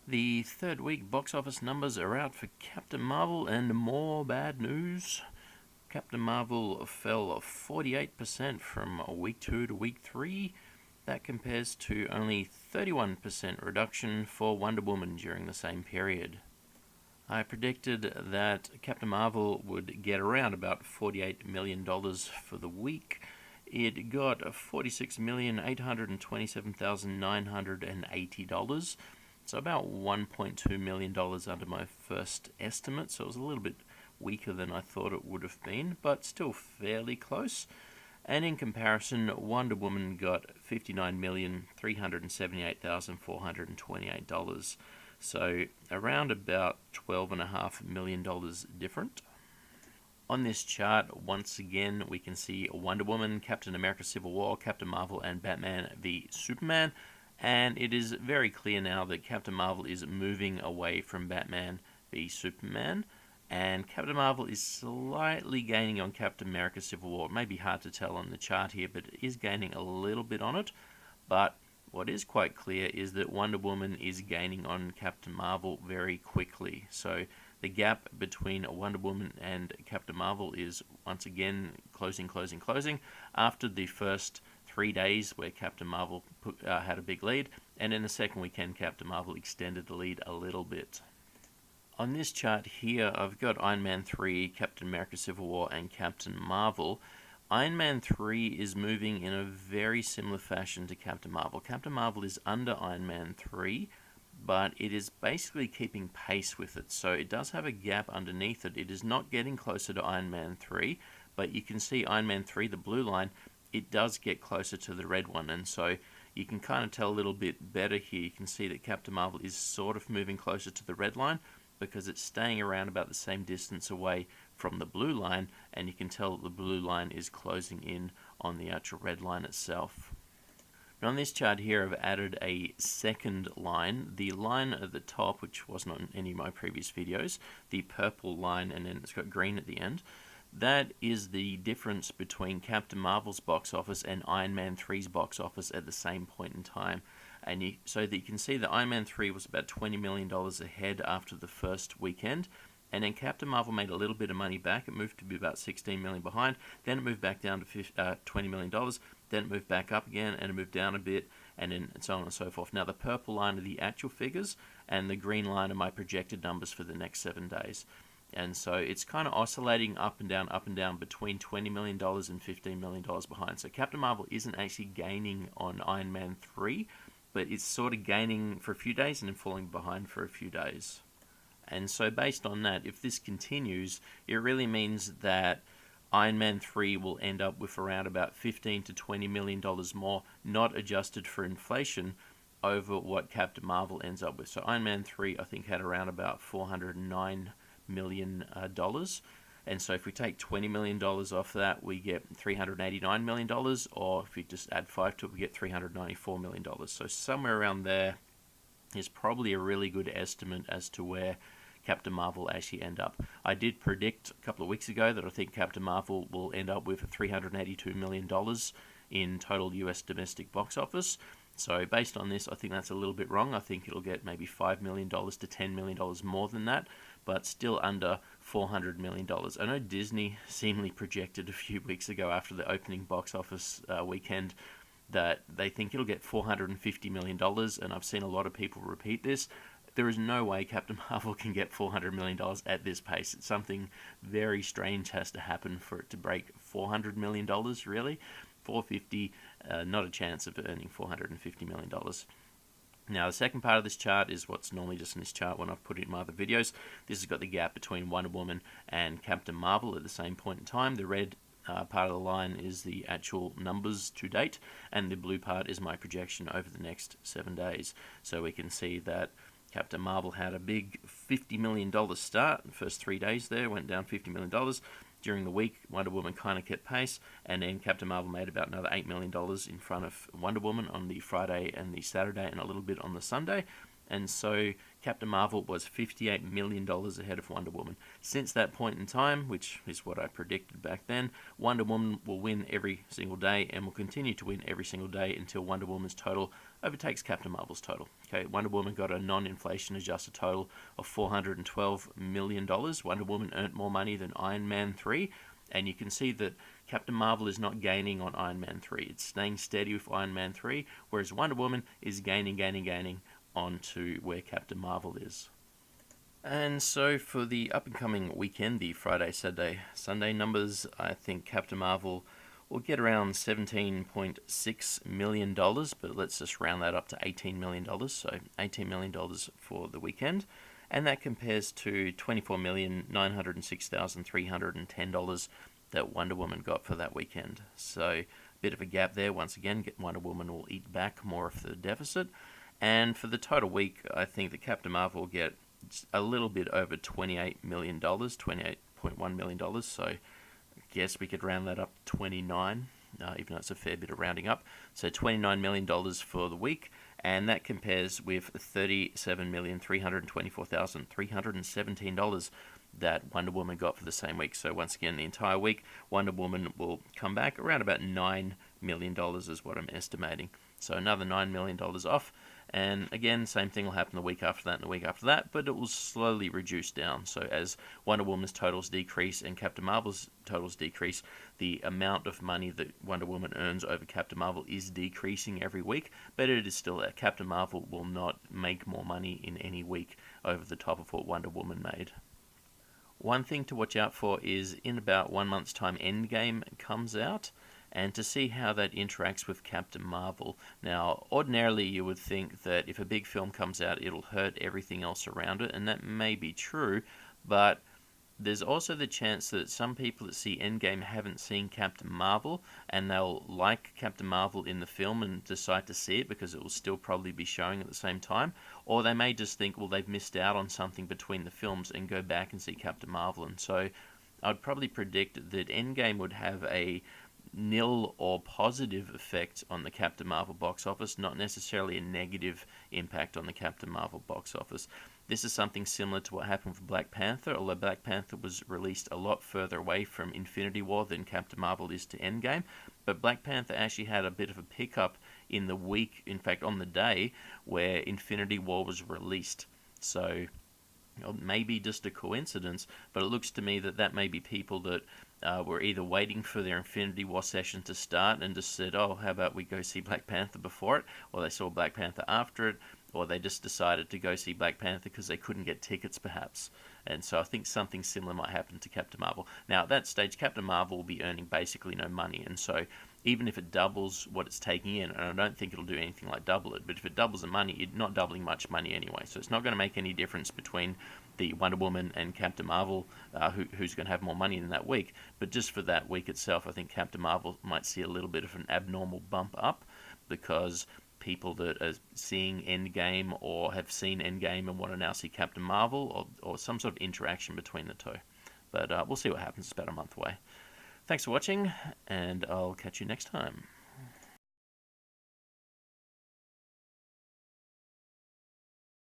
The third week box office numbers are out for Captain Marvel, and more bad news. Captain Marvel fell 48% from week 2 to week 3. That compares to only 31% reduction for Wonder Woman during the same period. I predicted that Captain Marvel would get around about $48 million for the week. It got $46,827,980. So about $1.2 million under my first estimate, so it was a little bit weaker than I thought it would have been, but still fairly close. And in comparison, Wonder Woman got $59,378,428. So around about $12.5 million different. On this chart, once again, we can see Wonder Woman, Captain America Civil War, Captain Marvel, and Batman v Superman. And it is very clear now that Captain Marvel is moving away from Batman v Superman. And Captain Marvel is slightly gaining on Captain America Civil War. It may be hard to tell on the chart here, but it is gaining a little bit on it. But what is quite clear is that Wonder Woman is gaining on Captain Marvel very quickly. So the gap between Wonder Woman and Captain Marvel is once again closing. After the first 3 days where Captain Marvel had a big lead, and in the second weekend Captain Marvel extended the lead a little bit. On this chart here, I've got Iron Man 3, Captain America Civil War, and Captain Marvel. Iron Man 3 is moving in a very similar fashion to Captain Marvel. Captain Marvel is under Iron Man 3, but it is basically keeping pace with it. So it does have a gap underneath it. It is not getting closer to Iron Man 3, but you can see Iron Man 3, the blue line, it does get closer to the red one. And so you can kind of tell a little bit better here. You can see that Captain Marvel is sort of moving closer to the red line because it's staying around about the same distance away from the blue line, and you can tell that the blue line is closing in on the actual red line itself. Now on this chart here, I've added a second line. The line at the top, which wasn't on any of my previous videos, the purple line, and then it's got green at the end, that is the difference between Captain Marvel's box office and Iron Man 3's box office at the same point in time. And so that you can see that Iron Man 3 was about $20 million ahead after the first weekend, and then Captain Marvel made a little bit of money back. It moved to be about $16 million behind, then it moved back down to $20 million, then it moved back up again, and it moved down a bit, and then so on and so forth. Now the purple line are the actual figures, and the green line are my projected numbers for the next 7 days. And so it's kind of oscillating up and down between $20 million and $15 million behind. So Captain Marvel isn't actually gaining on Iron Man 3, but it's sort of gaining for a few days and then falling behind for a few days. And so based on that, if this continues, it really means that Iron Man 3 will end up with around about $15 to $20 million more, not adjusted for inflation, over what Captain Marvel ends up with. So Iron Man 3, I think, had around about $409 million. And so if we take $20 million off that, we get $389 million, or if we just add 5 to it, we get $394 million. So somewhere around there is probably a really good estimate as to where Captain Marvel actually end up. I did predict a couple of weeks ago that I think Captain Marvel will end up with $382 million in total US domestic box office. So based on this, I think that's a little bit wrong. I think it'll get maybe $5 million to $10 million more than that, but still under $400 million. I know Disney seemingly projected a few weeks ago after the opening box office weekend that they think it'll get $450 million, and I've seen a lot of people repeat this. There is no way Captain Marvel can get $400 million at this pace. It's something very strange has to happen for it to break $400 million, really. 450, not a chance of earning $450 million. Now, the second part of this chart is what's normally just in this chart when I've put it in my other videos. This has got the gap between Wonder Woman and Captain Marvel at the same point in time. The red part of the line is the actual numbers to date, and the blue part is my projection over the next 7 days. So we can see that Captain Marvel had a big $50 million start. The first 3 days there went down $50 million. During the week, Wonder Woman kind of kept pace, and then Captain Marvel made about another $8 million in front of Wonder Woman on the Friday and the Saturday, and a little bit on the Sunday. and so Captain Marvel was $58 million ahead of Wonder Woman. Since that point in time, which is what I predicted back then, Wonder Woman will win every single day and will continue to win every single day until Wonder Woman's total overtakes Captain Marvel's total. Okay, Wonder Woman got a non-inflation adjusted total of $412 million. Wonder Woman earned more money than Iron Man 3, and you can see that Captain Marvel is not gaining on Iron Man 3. It's staying steady with Iron Man 3, whereas Wonder Woman is gaining on to where Captain Marvel is. And so for the up-and-coming weekend, the Friday, Saturday, Sunday numbers, I think Captain Marvel will get around $17.6 million, but let's just round that up to $18 million, so $18 million for the weekend. And that compares to $24,906,310 that Wonder Woman got for that weekend. So a bit of a gap there. Once again, Wonder Woman will eat back more of the deficit. And for the total week, I think that Captain Marvel will get a little bit over $28 million, $28.1 million. So I guess we could round that up to 29, even though it's a fair bit of rounding up. So $29 million for the week, and that compares with $37,324,317 that Wonder Woman got for the same week. So once again, the entire week, Wonder Woman will come back around about $9 million is what I'm estimating. So another $9 million off. And again, same thing will happen the week after that and the week after that, but it will slowly reduce down. So as Wonder Woman's totals decrease and Captain Marvel's totals decrease, the amount of money that Wonder Woman earns over Captain Marvel is decreasing every week, but it is still there. Captain Marvel will not make more money in any week over the top of what Wonder Woman made. One thing to watch out for is in about 1 month's time, Endgame comes out, and to see how that interacts with Captain Marvel. Now, ordinarily you would think that if a big film comes out, it'll hurt everything else around it, and that may be true, but there's also the chance that some people that see Endgame haven't seen Captain Marvel, and they'll like Captain Marvel in the film and decide to see it because it will still probably be showing at the same time, or they may just think, well, they've missed out on something between the films and go back and see Captain Marvel. And so I'd probably predict that Endgame would have a nil or positive effect on the Captain Marvel box office, not necessarily a negative impact on the Captain Marvel box office. This is something similar to what happened with Black Panther, although Black Panther was released a lot further away from Infinity War than Captain Marvel is to Endgame, but Black Panther actually had a bit of a pickup in the week, in fact on the day, where Infinity War was released. So maybe just a coincidence, but it looks to me that that may be people that were either waiting for their Infinity War session to start and just said, oh, how about we go see Black Panther before it, or they saw Black Panther after it, or they just decided to go see Black Panther because they couldn't get tickets perhaps. And so I think something similar might happen to Captain Marvel. Now at that stage, Captain Marvel will be earning basically no money, and so even if it doubles what it's taking in, and I don't think it'll do anything like double it, but if it doubles the money, it's not doubling much money anyway, so it's not going to make any difference between the Wonder Woman and Captain Marvel, who's going to have more money in that week. But just for that week itself, I think Captain Marvel might see a little bit of an abnormal bump up, because people that are seeing Endgame or have seen Endgame and want to now see Captain Marvel, or some sort of interaction between the two. But we'll see what happens. It's about a month away. Thanks for watching, and I'll catch you next time.